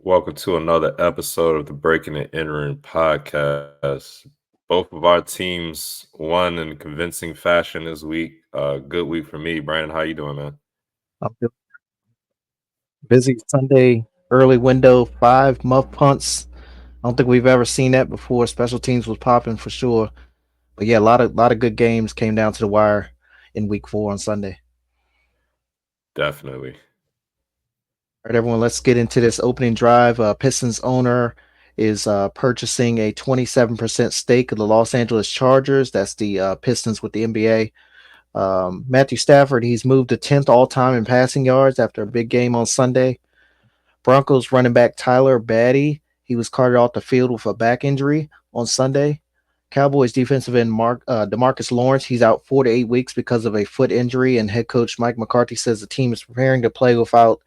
Welcome to another episode of the Breaking and Entering podcast. Both of our teams won in convincing fashion this week. Good week for me. Brandon, how you doing, man? I'm feeling busy Sunday early window, 5 muff punts. I don't think we've ever seen that before. Special teams was popping for sure. But yeah, a lot of good games came down to the wire in week 4 on Sunday. Definitely. All right, everyone, let's get into this opening drive. Pistons owner is purchasing a 27% stake of the Los Angeles Chargers. That's the Pistons with the NBA. Matthew Stafford, he's moved to 10th all time in passing yards after a big game on Sunday. Broncos running back Tyler Batty, he was carted off the field with a back injury on Sunday. Cowboys defensive end Demarcus Lawrence, he's out 4 to 8 weeks because of a foot injury, and head coach Mike McCarthy says the team is preparing to play without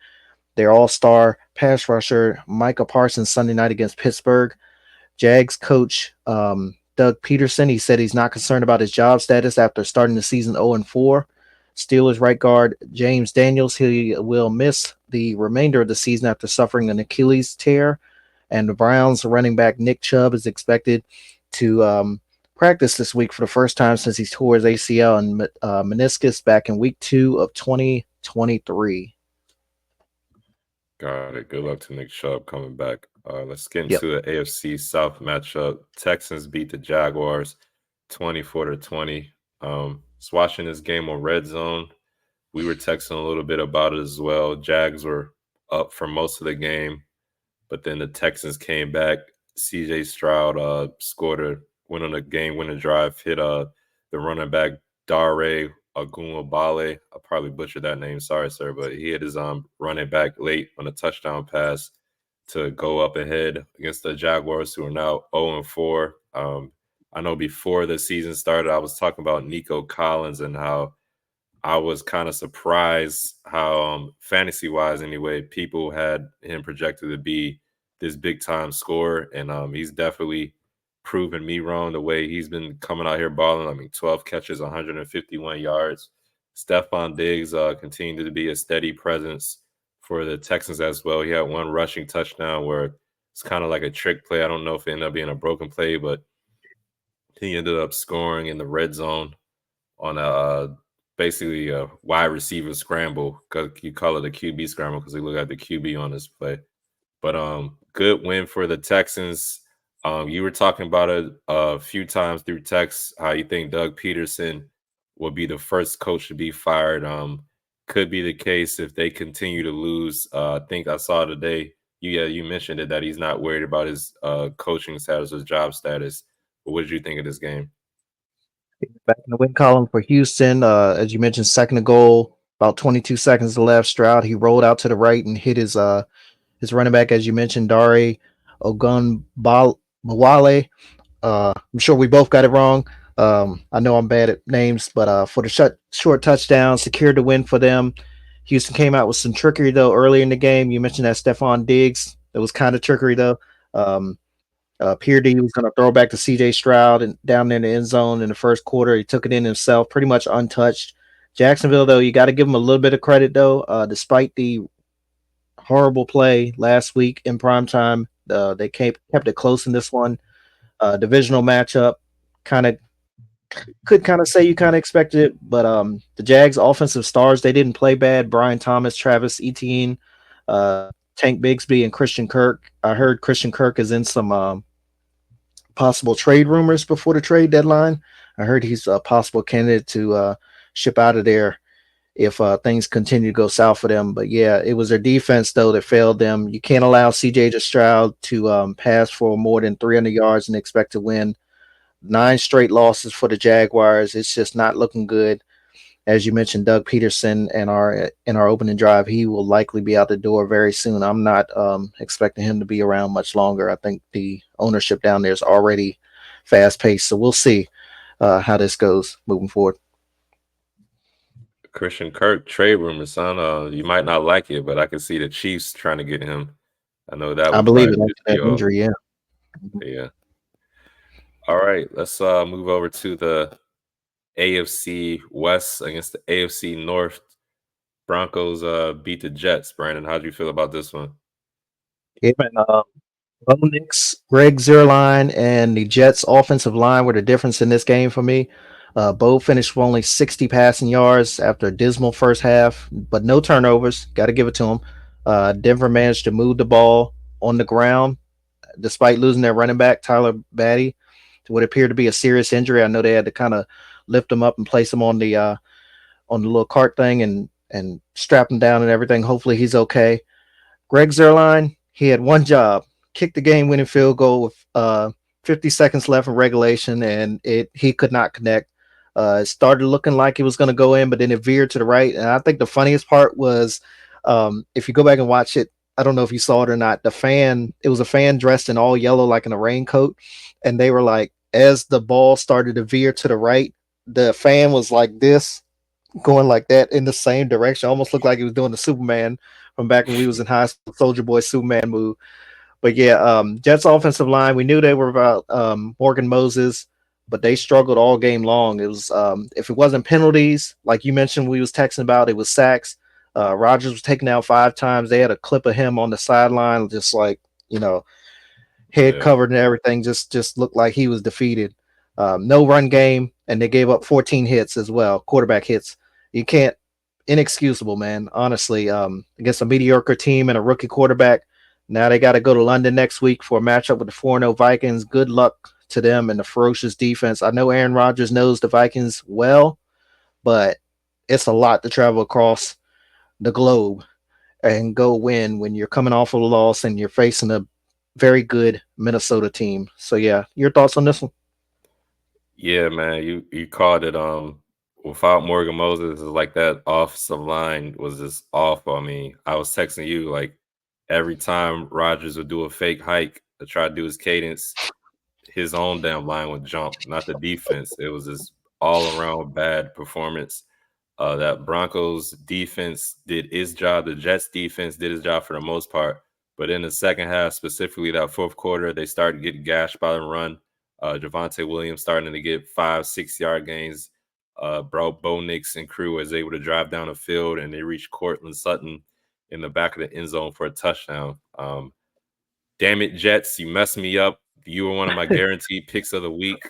their all-star pass rusher Micah Parsons Sunday night against Pittsburgh. Jags coach Doug Peterson, he said he's not concerned about his job status after starting the season 0-4. Steelers right guard James Daniels, he will miss the remainder of the season after suffering an Achilles tear. And the Browns running back Nick Chubb is expected to practice this week for the first time since he tore his ACL and meniscus back in week 2 of 2023. Got it. Good luck to Nick Chubb coming back. Let's get Yep. into the AFC South matchup. Texans beat the Jaguars 24-20. Was watching this game on Red Zone. We were texting a little bit about it as well. Jags were up for most of the game, but then the Texans came back. CJ Stroud scored a win on the game winning drive, hit the running back Dare Agunwabale. I probably butchered that name, sorry, sir, but he hit his running back late on a touchdown pass to go up ahead against the Jaguars, who are now 0-4. I know before the season started, I was talking about Nico Collins and how I was kind of surprised how fantasy wise anyway, people had him projected to be this big time scorer, and he's definitely proven me wrong the way he's been coming out here balling. I mean, 12 catches, 151 yards. Stephon Diggs continued to be a steady presence for the Texans as well. He had one rushing touchdown where it's kind of like a trick play. I don't know if it ended up being a broken play, but he ended up scoring in the red zone on a basically a wide receiver scramble. Cause you call it a QB scramble because he looked at the QB on this play. But good win for the Texans. You were talking about it a few times through text how you think Doug Peterson will be the first coach to be fired. Could be the case if they continue to lose. I think I saw today. You mentioned it that he's not worried about his coaching status, his job status. But what did you think of this game? Back in the win column for Houston, as you mentioned, second and goal, about 22 seconds left. Stroud, he rolled out to the right and hit his running back, as you mentioned, Dare Ogunbowale. I'm sure we both got it wrong. I know I'm bad at names, but for the short touchdown, secured the win for them. Houston came out with some trickery though early in the game. You mentioned that Stephon Diggs. That was kind of trickery though. Um, Peardy was going to throw back to C.J. Stroud and down there in the end zone in the first quarter. He took it in himself, pretty much untouched. Jacksonville, though, you got to give them a little bit of credit, though. Despite the horrible play last week in prime time, they kept it close in this one. Divisional matchup, kind of could kind of say you kind of expected it, but the Jags offensive stars, they didn't play bad. Brian Thomas, Travis Etienne, Tank Bigsby, and Christian Kirk. I heard Christian Kirk is in some possible trade rumors before the trade deadline. I heard he's a possible candidate to ship out of there if things continue to go south for them. But yeah, it was their defense though that failed them. You can't allow CJ Stroud to pass for more than 300 yards and expect to win. 9 straight losses for the Jaguars. It's just not looking good. As you mentioned, Doug Peterson and our opening drive, he will likely be out the door very soon. I'm not expecting him to be around much longer. I think the ownership down there is already fast paced, so we'll see how this goes moving forward. Christian Kirk trade rumors, son. You might not like it, but I can see the Chiefs trying to get him. I know that I would believe probably it be after the that deal. injury. Yeah. Yeah. All right, let's move over to the AFC West against the AFC North. Broncos beat the Jets. Brandon, how do you feel about this one? Yeah, man. Bo Nix, Greg Zerline, and the Jets' offensive line were the difference in this game for me. Bo finished with only 60 passing yards after a dismal first half, but no turnovers. Got to give it to him. Denver managed to move the ball on the ground despite losing their running back, Tyler Batty, to what appeared to be a serious injury. I know they had to kind of lift him up and place him on the little cart thing and strap him down and everything. Hopefully he's okay. Greg Zerline, he had one job: kick the game-winning field goal with 50 seconds left in regulation, and he could not connect. It started looking like it was going to go in, but then it veered to the right. And I think the funniest part was, if you go back and watch it, I don't know if you saw it or not. It was a fan dressed in all yellow, like in a raincoat, and they were like, as the ball started to veer to the right, the fan was like this, going like that in the same direction. Almost looked like he was doing the Superman from back when we was in high school, Soldier Boy Superman move. But yeah, Jets offensive line, we knew they were about Morgan Moses, but they struggled all game long. It was if it wasn't penalties, like you mentioned, we was texting about, it was sacks. Rogers was taken out 5 times. They had a clip of him on the sideline, just like you know, head Yeah. covered and everything. Just looked like he was defeated. No run game, and they gave up 14 hits as well, quarterback hits. You can't, inexcusable, man. Honestly, against a mediocre team and a rookie quarterback. Now they got to go to London next week for a matchup with the 4-0 Vikings. Good luck to them and the ferocious defense. I know Aaron Rodgers knows the Vikings well, but it's a lot to travel across the globe and go win when you're coming off of a loss and you're facing a very good Minnesota team. So yeah, your thoughts on this one? Yeah, man, you called it. Without Morgan Moses, it's like that offensive line was just awful. I mean, I was texting you like every time Rodgers would do a fake hike to try to do his cadence, his own damn line would jump, not the defense. It was just all around bad performance. That Broncos defense did its job. The Jets defense did its job for the most part. But in the second half, specifically that fourth quarter, they started getting gashed by the run. Javante Williams starting to get 5, 6 yard gains. Bo Nix and crew was able to drive down the field, and they reached Cortland Sutton in the back of the end zone for a touchdown. Damn it, Jets, you messed me up. You were one of my guaranteed picks of the week.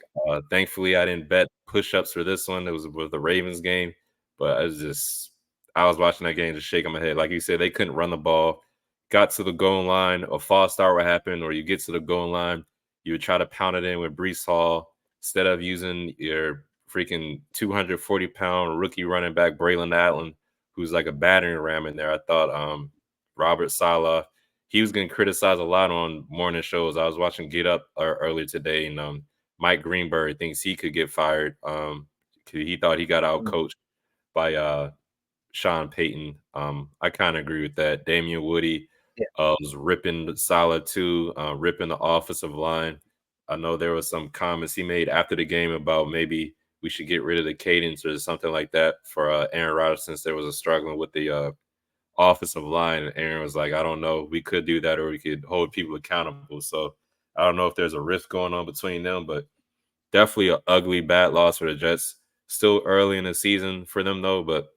Thankfully, I didn't bet push-ups for this one. It was with the Ravens game, but I was watching that game just shaking my head. Like you said, they couldn't run the ball. Got to the goal line, a false start would happen, or you get to the goal line, you would try to pound it in with Brees Hall instead of using your freaking 240-pound rookie running back Braylon Allen, who's like a battering ram in there. I thought Robert Saleh, he was getting criticized a lot on morning shows. I was watching Get Up earlier today, and Mike Greenberg thinks he could get fired. He thought he got out coached by Sean Payton. I kind of agree with that. Damian Woody Yeah. was ripping Saleh too, ripping the offensive line. I know there was some comments he made after the game about maybe we should get rid of the cadence or something like that for Aaron Rodgers, since there was a struggling with the offensive line. And Aaron was like, I don't know. We could do that, or we could hold people accountable. So I don't know if there's a rift going on between them, but definitely an ugly, bad loss for the Jets. Still early in the season for them, though, but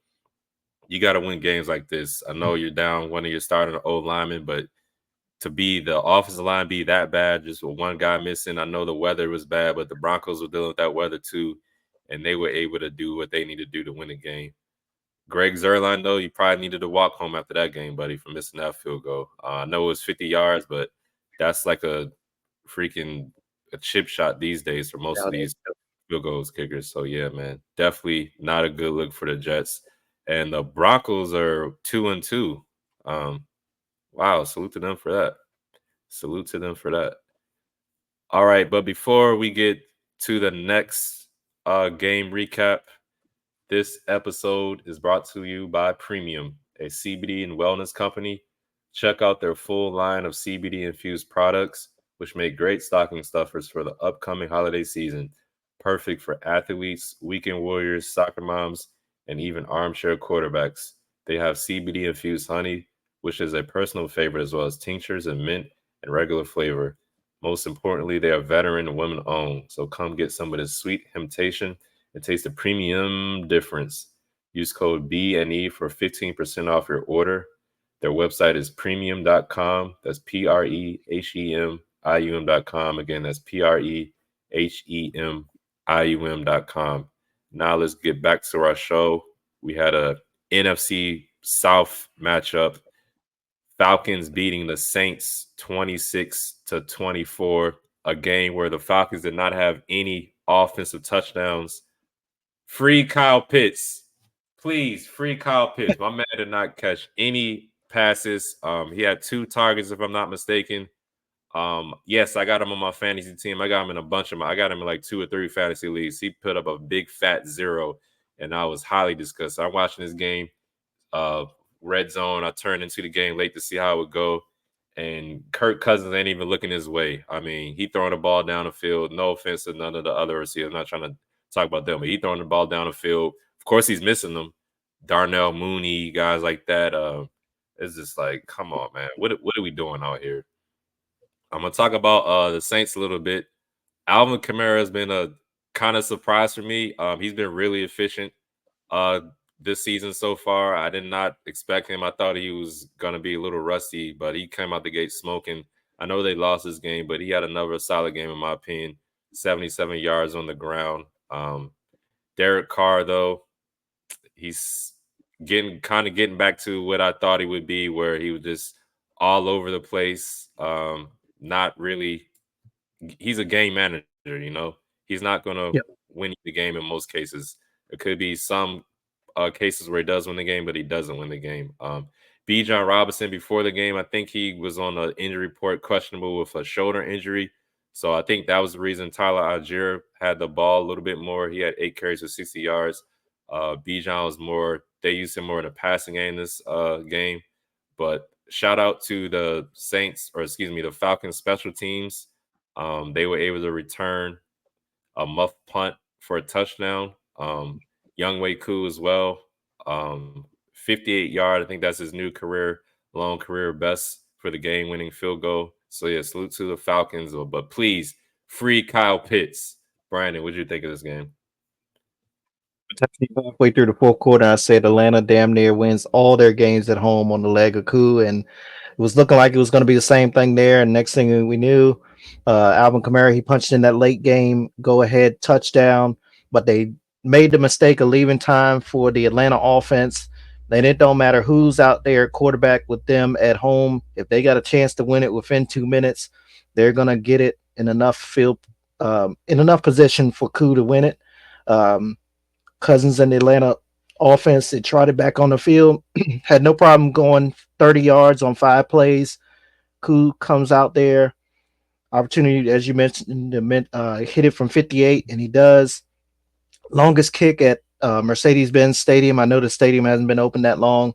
you got to win games like this. I know you're down one of your starting old linemen, but to be the offensive line be that bad, just with one guy missing. I know the weather was bad, but the Broncos were dealing with that weather too, and they were able to do what they need to do to win the game. Greg Zerline, though, you probably needed to walk home after that game, buddy, for missing that field goal. I know it was 50 yards, but that's like a freaking a chip shot these days for most of these field goals kickers. So yeah, man, definitely not a good look for the Jets. And the Broncos are 2-2. Wow, salute to them for that. Salute to them for that. All right, but before we get to the next game recap, this episode is brought to you by Premium, a CBD and wellness company. Check out their full line of CBD infused products, which make great stocking stuffers for the upcoming holiday season. Perfect for athletes, weekend warriors, soccer moms, and even armchair quarterbacks. They have CBD infused honey, which is a personal favorite, as well as tinctures and mint and regular flavor. Most importantly, they are veteran and women owned. So come get some of this sweet temptation and taste the premium difference. Use code BNE for 15% off your order. Their website is premium.com. That's PREHEMIUM.com. Again, that's PREHEMIUM.com. Now let's get back to our show. We had a NFC South matchup. Falcons beating the Saints 26-24, a game where the Falcons did not have any offensive touchdowns. Free Kyle Pitts. Please, free Kyle Pitts. My man did not catch any passes. He had 2 targets, if I'm not mistaken. Yes, I got him on my fantasy team. I got him in a bunch of I got him in like 2 or 3 fantasy leagues. He put up a big fat 0, and I was highly disgusted. I'm watching this game. Red zone. I turned into the game late to see how it would go. And Kirk Cousins ain't even looking his way. I mean, he throwing the ball down the field. No offense to none of the other receivers. I'm not trying to talk about them, but he throwing the ball down the field. Of course, he's missing them. Darnell Mooney, guys like that. It's just like, come on, man. What are we doing out here? I'm gonna talk about the Saints a little bit. Alvin Kamara has been a kind of surprise for me. He's been really efficient this season so far. I did not expect him. I thought he was going to be a little rusty, but he came out the gate smoking. I know they lost this game, but he had another solid game, in my opinion. 77 yards on the ground. Derek Carr, though, he's getting back to what I thought he would be, where he was just all over the place. Not really. He's a game manager, you know. He's not going to win the game in most cases. It could be some cases where he does win the game, but he doesn't win the game. Bijan Robinson, before the game, I think he was on the injury report, questionable with a shoulder injury. So I think that was the reason Tyler Algier had the ball a little bit more. He had 8 carries for 60 yards. Bijan was more, they used him more in the passing game this game. But shout out to the the Falcons special teams. They were able to return a muff punt for a touchdown. Younghoe Koo as well. 58 yard. I think that's his new long career best for the game-winning field goal. So, yeah, salute to the Falcons. But please, free Kyle Pitts. Brandon, what did you think of this game? Halfway through the 4th quarter, I said Atlanta damn near wins all their games at home on the leg of Koo, and it was looking like it was going to be the same thing there. And next thing we knew, Alvin Kamara, he punched in that late game go-ahead touchdown, but they made the mistake of leaving time for the Atlanta offense. And it don't matter who's out there quarterback with them at home. If they got a chance to win it within 2 minutes, they're going to get it in enough position for Koo to win it. Cousins and the Atlanta offense, they trotted back on the field, had no problem going 30 yards on 5 plays. Koo comes out there, opportunity, as you mentioned, hit it from 58, and he does. Longest kick at Mercedes-Benz Stadium. I know the stadium hasn't been open that long,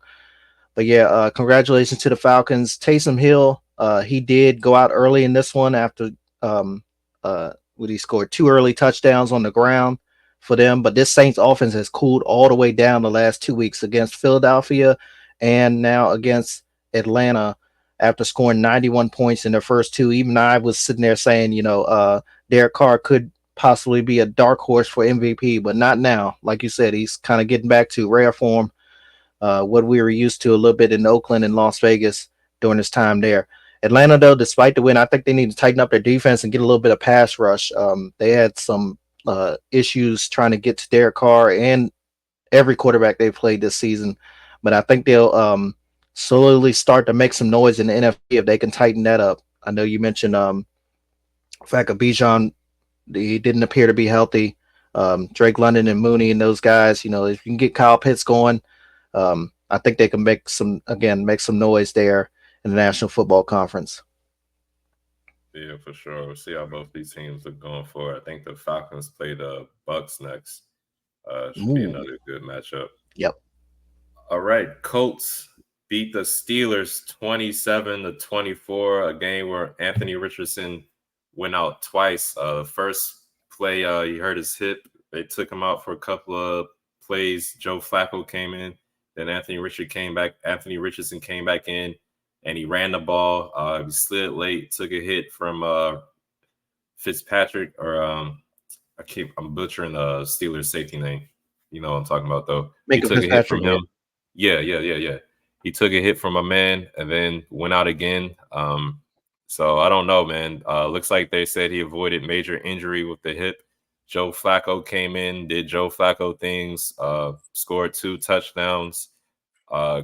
but yeah, congratulations to the Falcons. Taysom Hill, he did go out early in this one after he scored 2 early touchdowns on the ground for them. But this Saints offense has cooled all the way down the last 2 weeks against Philadelphia and now against Atlanta after scoring 91 points in their first 2. Even I was sitting there saying, Derek Carr could possibly be a dark horse for MVP, but not now. Like you said, he's kind of getting back to rare form, what we were used to a little bit in Oakland and Las Vegas during his time there. Atlanta, though, despite the win, I think they need to tighten up their defense and get a little bit of pass rush. They had some issues trying to get to Derek Carr and every quarterback they've played this season, but I think they'll slowly start to make some noise in the NFC if they can tighten that up. I know you mentioned the fact of Bijan, he didn't appear to be healthy. Drake London and Mooney and those guys, if you can get Kyle Pitts going, I think they can make some noise there in the National Football Conference. Yeah, for sure. We'll see how both these teams are going for. I think the Falcons play the Bucks next. Should be another good matchup. Yep. All right. Colts beat the Steelers 27-24, a game where Anthony Richardson went out twice. First play, he hurt his hip. They took him out for a couple of plays. Joe Flacco came in. Then Anthony Richardson came back in, and he ran the ball. He slid late, took a hit from Fitzpatrick, or I'm butchering the Steelers safety name. You know what I'm talking about, though. He took a hit from him. Yeah. he took a hit from a man and then went out again. So I don't know, man. Looks like they said he avoided major injury with the hip. Joe Flacco came in, did Joe Flacco things, scored 2 touchdowns.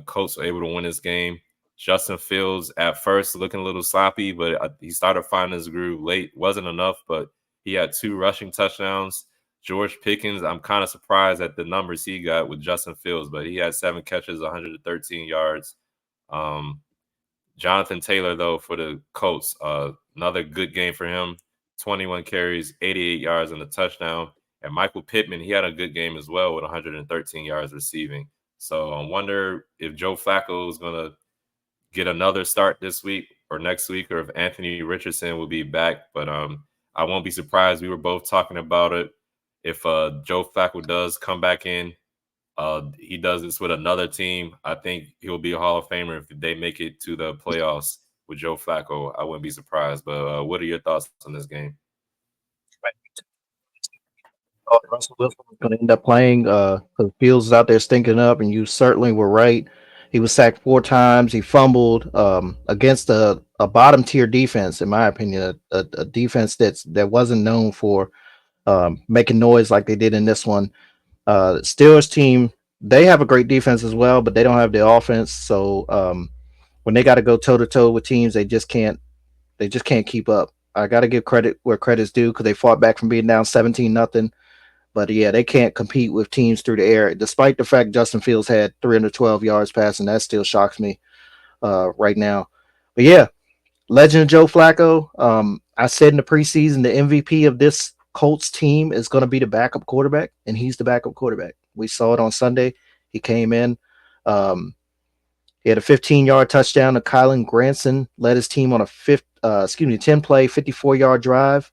Colts were able to win this game. Justin Fields at first looking a little sloppy, but he started finding his groove late. Wasn't enough, but he had 2 rushing touchdowns. George Pickens, I'm kind of surprised at the numbers he got with Justin Fields, but he had 7 catches, 113 yards. Um, Jonathan Taylor, though, for the Colts, another good game for him. 21 carries, 88 yards, and a touchdown. And Michael Pittman, he had a good game as well with 113 yards receiving. So I wonder if Joe Flacco is going to get another start this week or next week, or if Anthony Richardson will be back. But I won't be surprised. We were both talking about it. If Joe Flacco does come back in, he does this with another team, I think he'll be a Hall of Famer if they make it to the playoffs with Joe Flacco. I wouldn't be surprised. But what are your thoughts on this game? Russell Wilson was going to end up playing because Fields is out there stinking up, and you certainly were right. He was sacked 4 times. He fumbled against a bottom tier defense, in my opinion, a defense that wasn't known for making noise like they did in this one. Steelers team, they have a great defense as well, but they don't have the offense. So when they got to go toe to toe with teams, they just can't keep up. I got to give credit where credit's due because they fought back from being down 17-0. But yeah, they can't compete with teams through the air, despite the fact Justin Fields had 312 yards passing. That still shocks me right now. But yeah, legend of Joe Flacco. I said in the preseason the MVP of this Colts team is going to be the backup quarterback, and he's the backup quarterback. We saw it on Sunday. He came in. He had a 15-yard touchdown to Kylan Granson, led his team on a 10-play, 54-yard drive.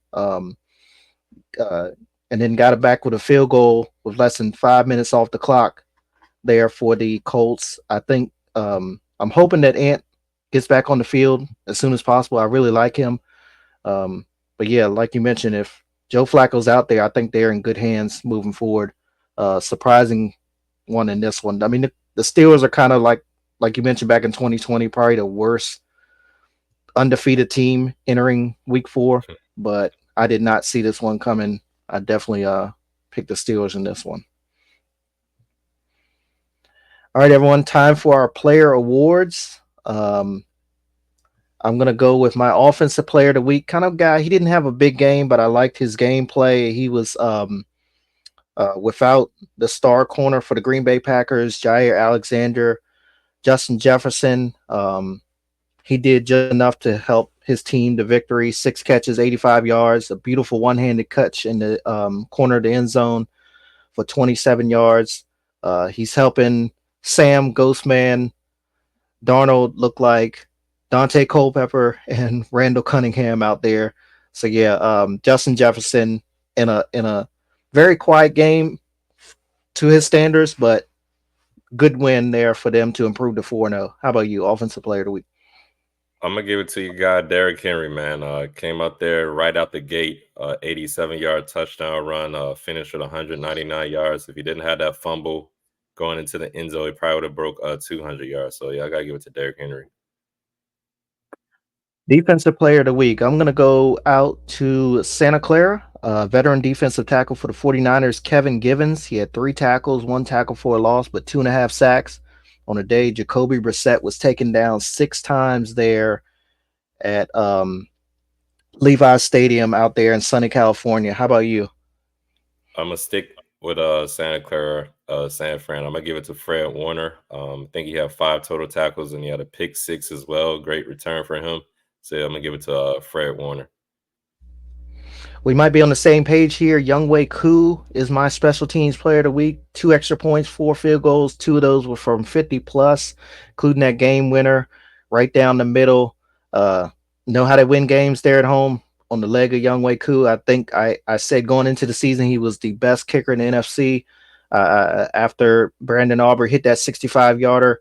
And then got it back with a field goal with less than 5 minutes off the clock there for the Colts. I think I'm hoping that Ant gets back on the field as soon as possible. I really like him. But yeah, like you mentioned, if Joe Flacco's out there, I think they're in good hands moving forward. Surprising one in this one. I mean, the Steelers are kind of like you mentioned back in 2020, probably the worst undefeated team entering week 4, but I did not see this one coming. I definitely picked the Steelers in this one. All right, everyone, time for our player awards. I'm going to go with my offensive player of the week kind of guy. He didn't have a big game, but I liked his gameplay. He was without the star corner for the Green Bay Packers, Jair Alexander, Justin Jefferson. He did just enough to help his team to victory. 6 catches, 85 yards, a beautiful one-handed catch in the corner of the end zone for 27 yards. He's helping Sam Ghostman Darnold look like Dante Culpepper and Randall Cunningham out there. So yeah, Justin Jefferson in a very quiet game to his standards, but good win there for them to improve to 4-0. How about you, offensive player of the week? I'm gonna give it to your guy Derrick Henry, man. Came out there right out the gate, 87-yard touchdown run, finished with 199 yards. If he didn't have that fumble going into the end zone, he probably would have broke 200 yards. So yeah, I gotta give it to Derrick Henry. Defensive player of the week. I'm going to go out to Santa Clara, veteran defensive tackle for the 49ers, Kevin Givens. He had 3 tackles, 1 tackle for a loss, but 2.5 sacks on a day. Jacoby Brissett was taken down 6 times there at Levi's Stadium out there in sunny California. How about you? I'm gonna stick with Santa Clara, San Fran. I'm gonna give it to Fred Warner. I think he had 5 total tackles and he had a pick 6 as well. Great return for him. So yeah, I'm gonna give it to Fred Warner. We might be on the same page here. Younghoe Koo is my special teams player of the week. 2 extra points, 4 field goals. 2 of those were from 50 plus, including that game winner right down the middle. Know how to win games there at home on the leg of Younghoe Koo. I think I said going into the season he was the best kicker in the NFC. After Brandon Aubrey hit that 65-yarder,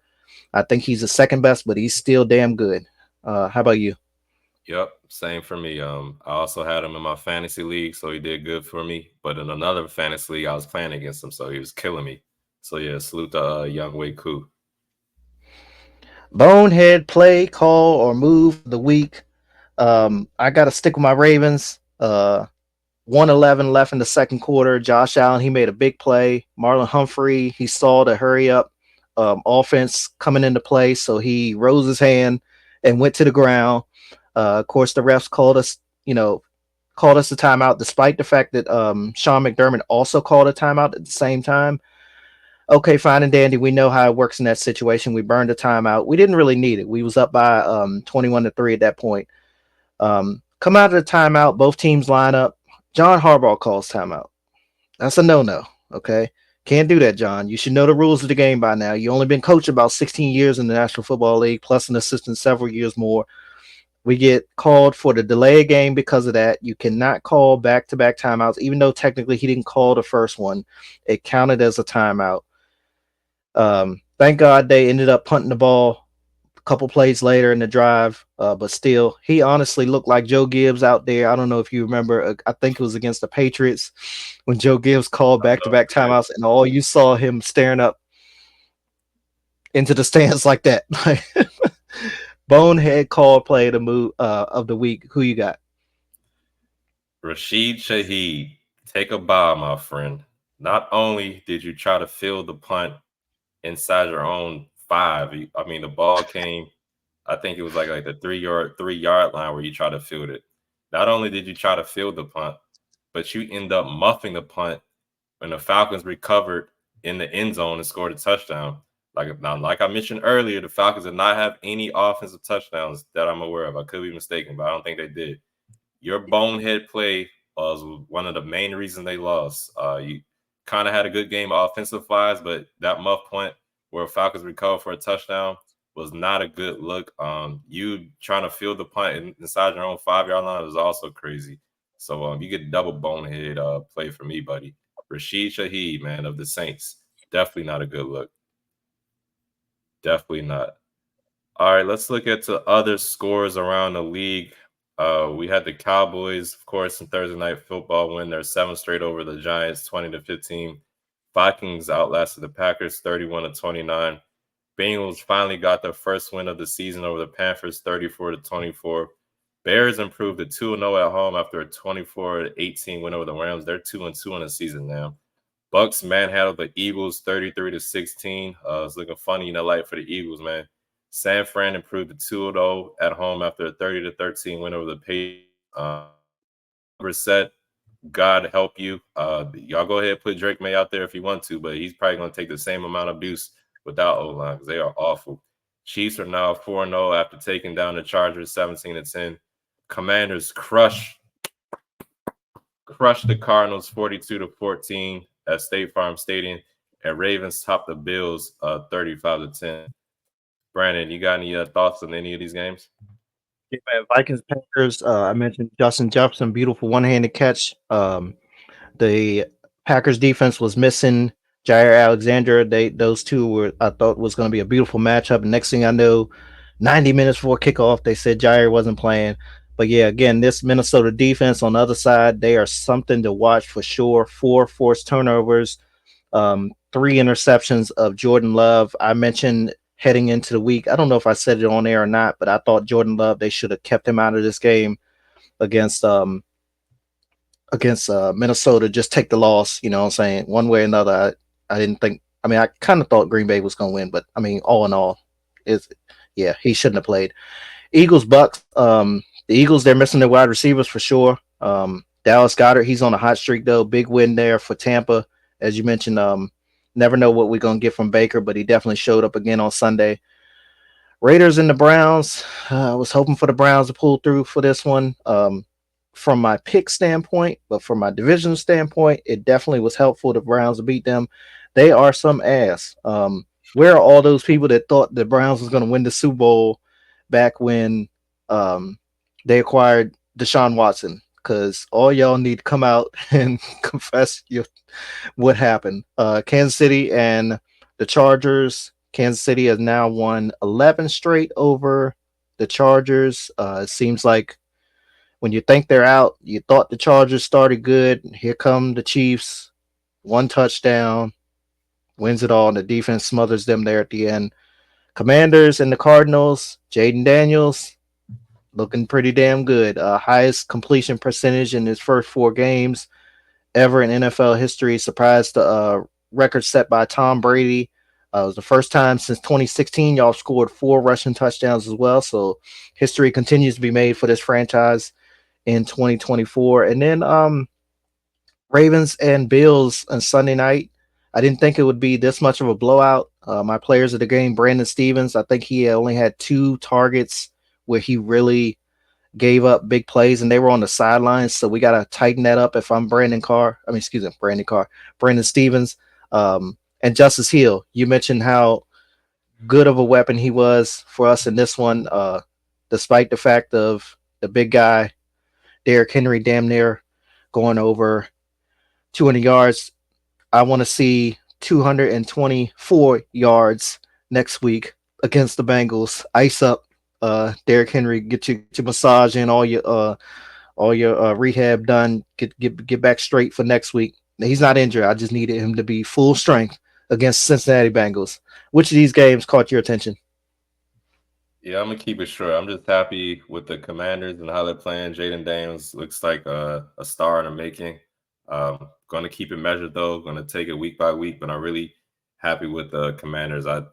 I think he's the second best, but he's still damn good. How about you? Yep, same for me. I also had him in my fantasy league, so he did good for me. But in another fantasy league, I was playing against him, so he was killing me. So yeah, salute to Younghoe Koo. Bonehead play, call, or move of the week. I got to stick with my Ravens. 1:11 left in the second quarter. Josh Allen, he made a big play. Marlon Humphrey, he saw the hurry up offense coming into play, so he rose his hand and went to the ground. Of course, the refs called us a timeout, despite the fact that Sean McDermott also called a timeout at the same time. Okay, fine and dandy. We know how it works in that situation. We burned a timeout. We didn't really need it. We was up by 21-3 at that point. Come out of the timeout, both teams line up. John Harbaugh calls timeout. That's a no-no. Okay, can't do that, John. You should know the rules of the game by now. You only been coached about 16 years in the National Football League, plus an assistant several years more. We get called for the delay game because of that. You cannot call back-to-back timeouts, even though technically he didn't call the first one. It counted as a timeout. Thank God they ended up punting the ball a couple plays later in the drive, but still, he honestly looked like Joe Gibbs out there. I don't know if you remember. I think it was against the Patriots when Joe Gibbs called back-to-back timeouts, and all you saw him staring up into the stands like that. Bonehead call play the move of the week. Who you got? Rashid Shaheed, take a bow, my friend. Not only did you try to field the punt inside your own 5, I mean, the ball came, I think it was like the 3-yard line where you try to field it. Not only did you try to field the punt, but you end up muffing the punt when the Falcons recovered in the end zone and scored a touchdown. Like I mentioned earlier, the Falcons did not have any offensive touchdowns that I'm aware of. I could be mistaken, but I don't think they did. Your bonehead play was one of the main reasons they lost. You kind of had a good game offensive wise, but that muff point where Falcons recovered for a touchdown was not a good look. You trying to field the punt inside your own 5-yard line was also crazy. So you get double bonehead play for me, buddy. Rashid Shaheed, man, of the Saints. Definitely not a good look. Definitely not. All right, let's look at the other scores around the league. We had the Cowboys, of course, in Thursday Night Football win their 7th straight over the Giants, 20-15. Vikings outlasted the Packers, 31-29. Bengals finally got their first win of the season over the Panthers, 34-24. Bears improved to 2-0 at home after a 24-18 win over the Rams. They're 2-2 in the season now. Bucks manhandled the Eagles, 33-16. It's looking funny in the light for the Eagles, man. San Fran improved to 2-0 at home after a 30-13 win over the Patriots. Brissett, God help you. Y'all go ahead and put Drake May out there if you want to, but he's probably going to take the same amount of abuse without O-line because they are awful. Chiefs are now 4-0 after taking down the Chargers 17-10. Commanders crushed the Cardinals 42-14 at State Farm Stadium, and Ravens topped the Bills 35-10. Brandon, you got any thoughts on any of these games? Yeah, man, Vikings Packers. I mentioned Justin Jefferson, beautiful one-handed catch. The Packers defense was missing Jair Alexander. Those two were, I thought, was going to be a beautiful matchup. And next thing I know, 90 minutes before kickoff, they said Jair wasn't playing. But yeah, again, this Minnesota defense on the other side, they are something to watch for sure. 4 forced turnovers, 3 interceptions of Jordan Love. I mentioned heading into the week, I don't know if I said it on air or not, but I thought Jordan Love, they should have kept him out of this game against Minnesota. Just take the loss, you know what I'm saying? One way or another, I didn't think, I mean, I kind of thought Green Bay was going to win, but I mean, all in all, he shouldn't have played. Eagles, Bucks, the Eagles, they're missing their wide receivers for sure. Dallas Goedert, he's on a hot streak though. Big win there for Tampa. As you mentioned, never know what we're going to get from Baker, but he definitely showed up again on Sunday. Raiders and the Browns. I was hoping for the Browns to pull through for this one. From my pick standpoint, but from my division standpoint, it definitely was helpful the Browns to beat them. They are some ass. Where are all those people that thought the Browns was going to win the Super Bowl back when they acquired Deshaun Watson? Because all y'all need to come out and confess what happened. Kansas City and the Chargers. Kansas City has now won 11 straight over the Chargers. It seems like when you think they're out, you thought the Chargers started good. Here come the Chiefs. 1 touchdown. Wins it all, and the defense smothers them there at the end. Commanders and the Cardinals, Jaden Daniels looking pretty damn good. Highest completion percentage in his first 4 games ever in NFL history. Surprised the record set by Tom Brady. It was the first time since 2016 y'all scored 4 rushing touchdowns as well. So history continues to be made for this franchise in 2024. And then Ravens and Bills on Sunday night. I didn't think it would be this much of a blowout. My players of the game, Brandon Stevens, I think he only had 2 targets where he really gave up big plays, and they were on the sidelines. So we got to tighten that up. If I'm Brandon Stevens, and Justice Hill. You mentioned how good of a weapon he was for us in this one, despite the fact of the big guy, Derrick Henry, damn near going over 200 yards. I want to see 224 yards next week against the Bengals. Ice up Derrick Henry, get your massage in, all your rehab done, get back straight for next week. He's not injured. I just needed him to be full strength against Cincinnati Bengals. Which of these games caught your attention? Yeah, I'm gonna keep it short. I'm just happy with the Commanders and how they're playing. Jaden Daniels looks like a star in the making. Going to keep it measured though. Going to take it week by week, but I'm really happy with the Commanders. I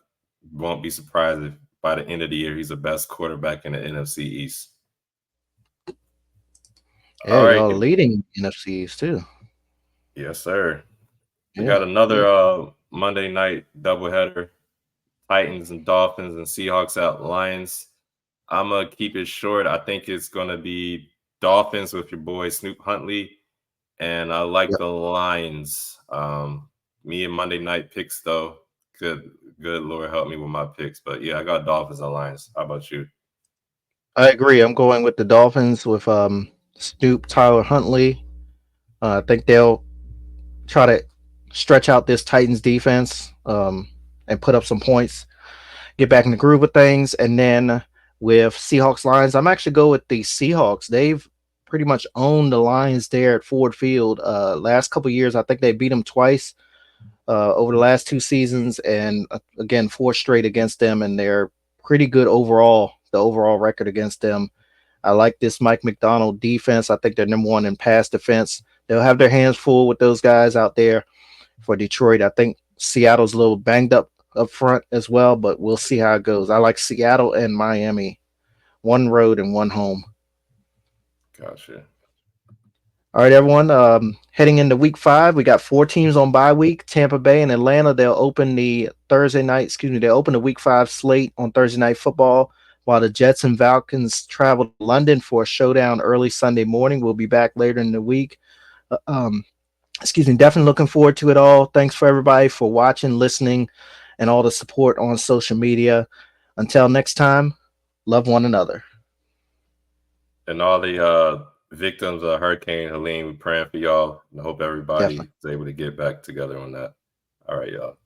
won't be surprised if by the end of the year he's the best quarterback in the NFC East. Yeah, All right, y'all leading NFCs too. yes, sir. We Yeah, got another Monday night doubleheader. Titans and Dolphins and Seahawks at Lions. I'm going to keep it short. I think it's going to be Dolphins with your boy Snoop Huntley. And I like yep. the Lions. Me and Monday night picks, though. Good Lord help me with my picks. But yeah, I got Dolphins and Lions. How about you? I agree. I'm going with the Dolphins with Snoop, Tyler Huntley. I think they'll try to stretch out this Titans defense and put up some points, get back in the groove of things. And then with Seahawks Lions, I'm actually go with the Seahawks. They've pretty much owned the Lions there at Ford Field. Last couple years, I think they beat them twice over the last 2 seasons, and again 4 straight against them, and they're pretty good overall. The overall record against them. I like this Mike McDonald defense. I think they're number 1 in pass defense. They'll have their hands full with those guys out there for Detroit. I think Seattle's a little banged up front as well, but we'll see how it goes. I like Seattle and Miami, 1 road and 1 home. Gotcha. All right, everyone. Heading into week 5, we got 4 teams on bye week. Tampa Bay and Atlanta. They'll open the They'll open the week 5 slate on Thursday Night Football, while the Jets and Falcons travel to London for a showdown early Sunday morning. We'll be back later in the week. Definitely looking forward to it all. Thanks for everybody for watching, listening, and all the support on social media. Until next time, love one another. And all the victims of Hurricane Helene, we're praying for y'all. I hope everybody is able to get back together on that. All right, y'all.